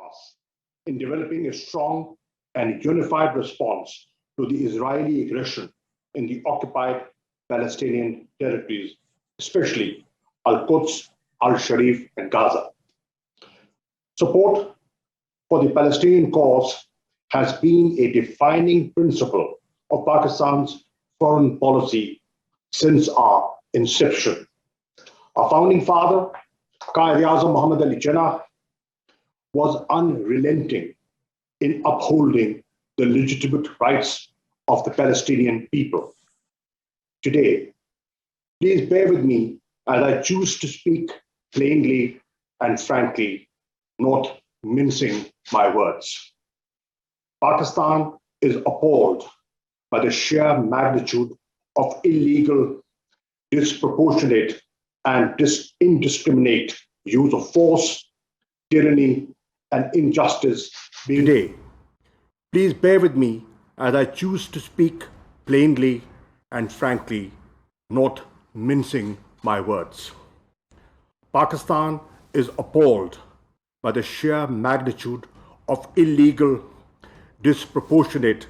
us in developing a strong and unified response to the Israeli aggression in the occupied Palestinian territories, especially Al-Quds, Al-Sharif, and Gaza. Support for the Palestinian cause has been a defining principle of Pakistan's foreign policy since our inception. Our founding father, Quaid-e-Azam Muhammad Ali Jinnah, was unrelenting in upholding the legitimate rights of the Palestinian people. Today, please bear with me as I choose to speak plainly and frankly, not mincing my words. Pakistan is appalled by the sheer magnitude of illegal, disproportionate, and indiscriminate use of force, tyranny, and injustice. Today, please bear with me as I choose to speak plainly and frankly, not mincing my words. Pakistan is appalled by the sheer magnitude of illegal, disproportionate,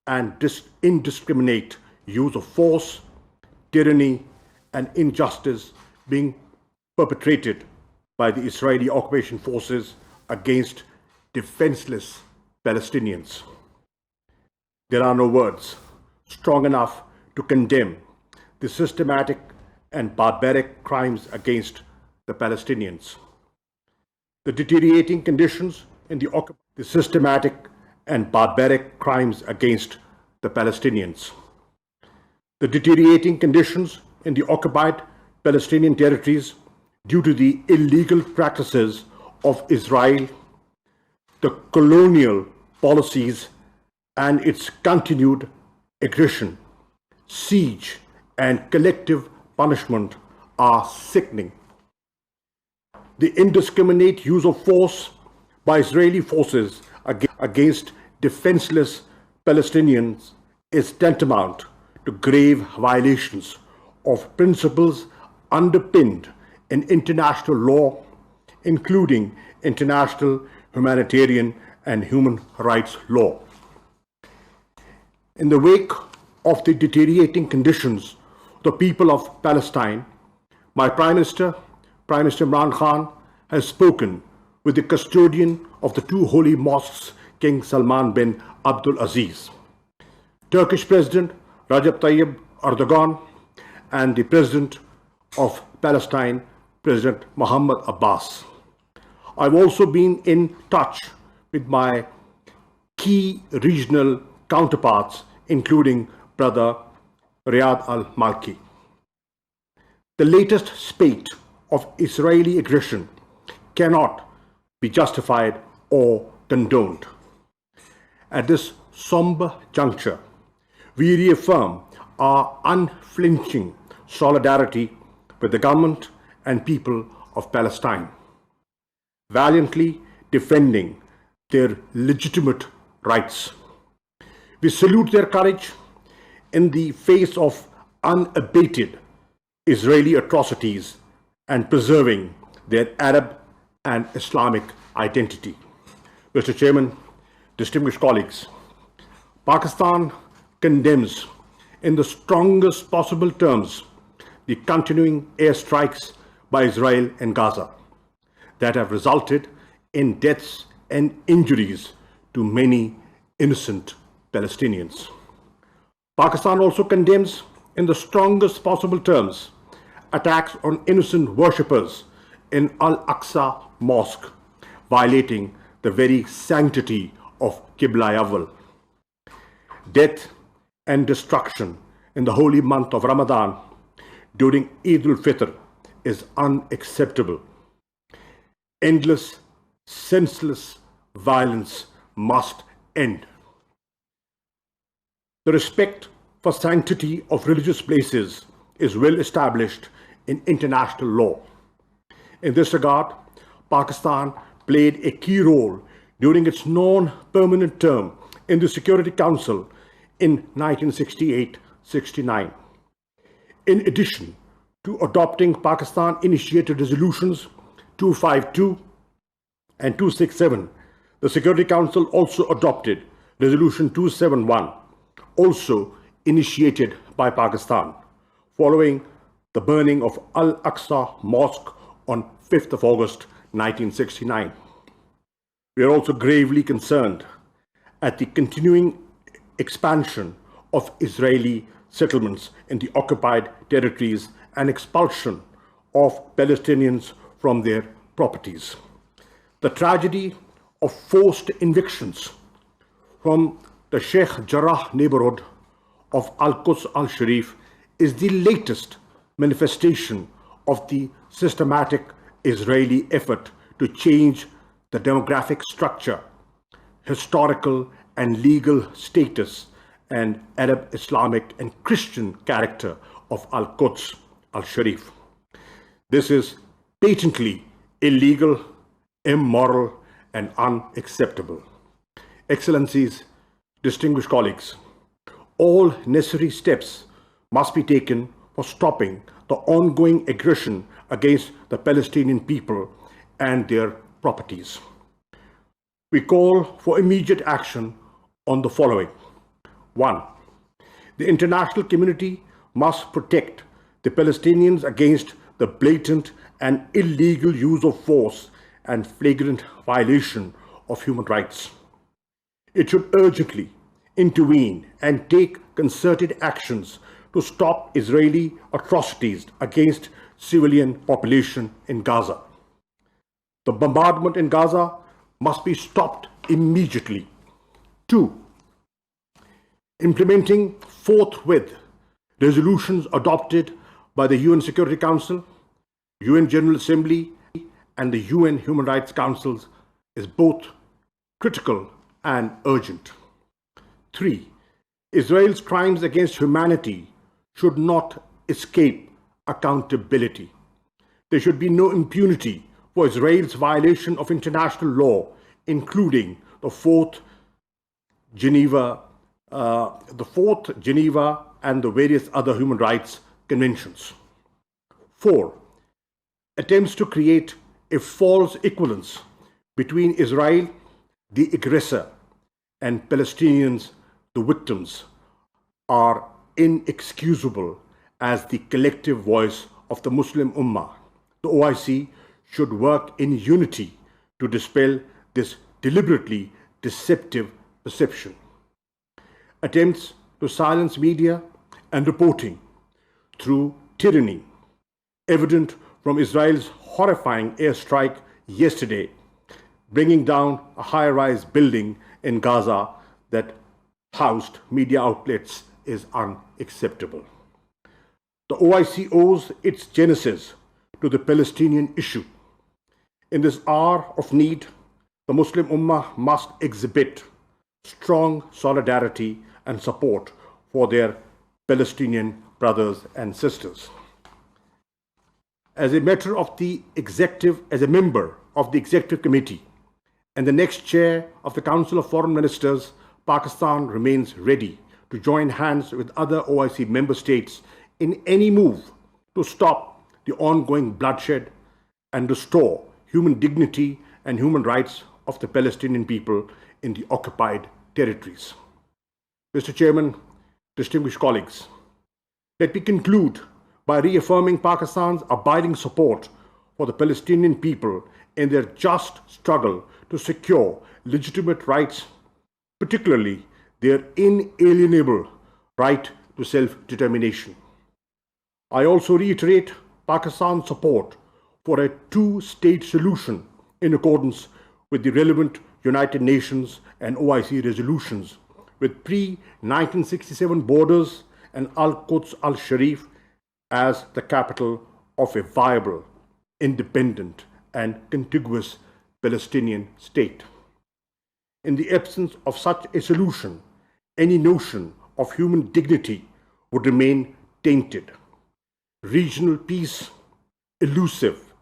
and indiscriminate use of force, tyranny, and injustice being perpetrated by the Israeli occupation forces against defenseless Palestinians. There are no words strong enough to condemn the systematic and barbaric crimes against the Palestinians. The deteriorating conditions in the systematic and barbaric crimes against the Palestinians. The deteriorating conditions in the occupied Palestinian territories due to the illegal practices of Israel, the colonial policies, and its continued aggression, siege, and collective punishment are sickening. The indiscriminate use of force by Israeli forces against defenseless Palestinians is tantamount to grave violations of principles underpinned in international law, including international humanitarian and human rights law. In the wake of the deteriorating conditions, the people of Palestine, my Prime Minister Imran Khan, has spoken with the custodian of the two holy mosques, King Salman bin Abdul Aziz, Turkish President Recep Tayyip Erdogan, and the President of Palestine, President Mahmoud Abbas. I've also been in touch with my key regional counterparts, including Brother Riyad al-Malki. The latest spate of Israeli aggression cannot be justified or condoned. At this somber juncture, we reaffirm our unflinching solidarity with the government and people of Palestine, valiantly defending their legitimate rights. We salute their courage in the face of unabated Israeli atrocities and preserving their Arab and Islamic identity. Mr. Chairman, distinguished colleagues, Pakistan condemns in the strongest possible terms the continuing airstrikes by Israel in Gaza that have resulted in deaths and injuries to many innocent Palestinians. Pakistan also condemns in the strongest possible terms attacks on innocent worshippers in Al-Aqsa Mosque, violating the very sanctity of Qibla Awwal. Death and destruction in the holy month of Ramadan during Eid al-Fitr is unacceptable. Endless, senseless violence must end. The respect for sanctity of religious places is well established in international law. In this regard, Pakistan played a key role during its non-permanent term in the Security Council in 1968-69. In addition to adopting Pakistan-initiated resolutions 252 and 267 The Security Council also adopted Resolution 271, also initiated by Pakistan, following the burning of Al-Aqsa Mosque on 5th of August 1969. We are also gravely concerned at the continuing expansion of Israeli settlements in the occupied territories and expulsion of Palestinians from their properties. The tragedy of forced evictions from the Sheikh Jarrah neighborhood of Al-Quds al-Sharif is the latest manifestation of the systematic Israeli effort to change the demographic structure, historical and legal status, and Arab, Islamic, and Christian character of Al-Quds al-Sharif. This is patently illegal, immoral, and unacceptable. Excellencies, distinguished colleagues, all necessary steps must be taken for stopping the ongoing aggression against the Palestinian people and their properties. We call for immediate action on the following. 1. The international community must protect the Palestinians against the blatant and illegal use of force and flagrant violation of human rights. It should urgently intervene and take concerted actions to stop Israeli atrocities against civilian population in Gaza. The bombardment in Gaza must be stopped immediately. 2. Implementing forthwith resolutions adopted by the UN Security Council, UN General Assembly, and the UN Human Rights Councils is both critical and urgent. 3. Israel's crimes against humanity should not escape accountability. There should be no impunity for Israel's violation of international law, including the Fourth Geneva and the various other human rights conventions. 4. Attempts to create a false equivalence between Israel, the aggressor, and Palestinians, the victims, are inexcusable as the collective voice of the Muslim Ummah. The OIC should work in unity to dispel this deliberately deceptive perception. Attempts to silence media and reporting through tyranny, evident from Israel's horrifying airstrike yesterday, bringing down a high-rise building in Gaza that housed media outlets, is unacceptable. The OIC owes its genesis to the Palestinian issue. In this hour of need, the Muslim Ummah must exhibit strong solidarity and support for their Palestinian brothers and sisters. As a member of the executive committee and the next chair of the Council of Foreign Ministers, Pakistan remains ready to join hands with other OIC member states in any move to stop the ongoing bloodshed and restore human dignity and human rights of the Palestinian people in the occupied territories. Mr. Chairman, distinguished colleagues, let me conclude by reaffirming Pakistan's abiding support for the Palestinian people in their just struggle to secure legitimate rights, particularly their inalienable right to self-determination. I also reiterate Pakistan's support for a two-state solution in accordance with the relevant United Nations and OIC resolutions, with pre-1967 borders and Al-Quds al-Sharif as the capital of a viable, independent, and contiguous Palestinian state. In the absence of such a solution, any notion of human dignity would remain tainted, regional peace elusive,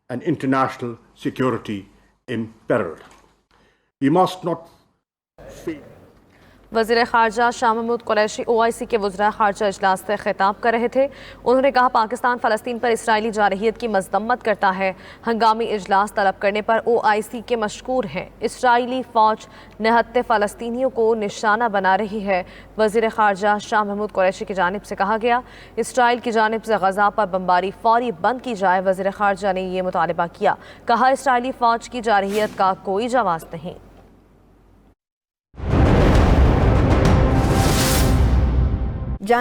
and international security imperiled. We must not fail. वज़ीर ख़ारजा Shah Mahmood Qureshi OIC के वज़रा ख़ारजा इजलास से खिताब कर रहे थे। उन्होंने कहा पाकिस्तान फ़लस्तीन पर इसराइली जारहियत की मज़म्मत करता है। हंगामी इजलास तलब करने पर OIC के मशकूर हैं। इसराइली फ़ौज निहत्ते फ़लस्तीनियों को निशाना बना रही है। वज़ीर ख़ारजा शाह महमूद कुरैशी की जानिब से कहा गया इसराइल की जानिब से गज़ा पर बमबारी फ़ौरी बंद की जाए। वज़ीर ख़ारजा ने यह मुतालबा किया। कहा इसराइली फ़ौज की जारहियत का कोई जवाब नहीं।